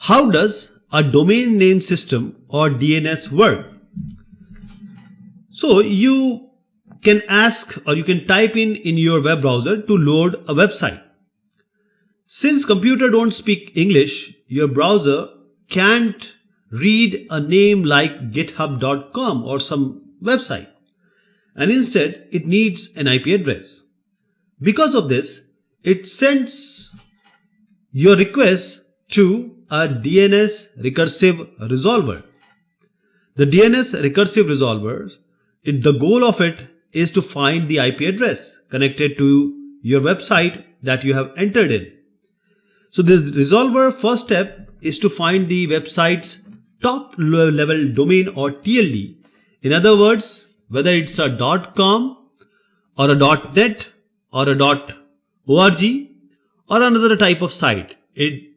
How does a domain name system or DNS work? So you can ask or you can type in your web browser to load a website. Since computer don't speak English, your browser can't read a name like github.com or some website, and instead it needs an IP address. Because of this, it sends your request to a DNS recursive resolver. The DNS recursive resolver, the goal of it is to find the IP address connected to your website that you have entered in. So the resolver first step is to find the website's top level domain or TLD. In other words, whether it's a .com or a .net or a .org or another type of site. It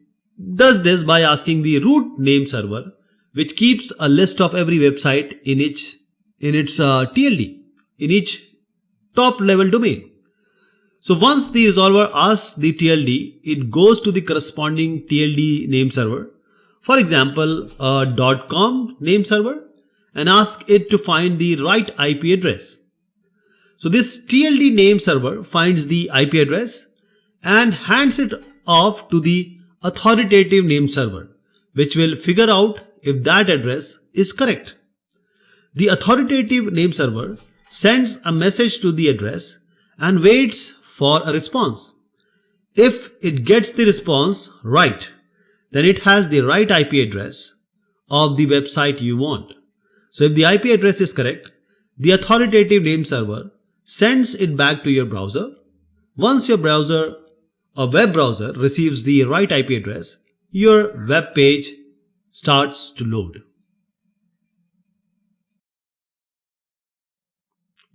does this by asking the root name server, which keeps a list of every website in its TLD, in each top level domain. So once the resolver asks the TLD, it goes to the corresponding TLD name server, for example a .com name server, and asks it to find the right IP address. So this TLD name server finds the IP address and hands it off to the authoritative name server, which will figure out if that address is correct. The authoritative name server sends a message to the address and waits for a response. If it gets the response right, then it has the right IP address of the website you want. So if the IP address is correct, the authoritative name server sends it back to your browser. Once your browser or web browser receives the right IP address, your web page starts to load.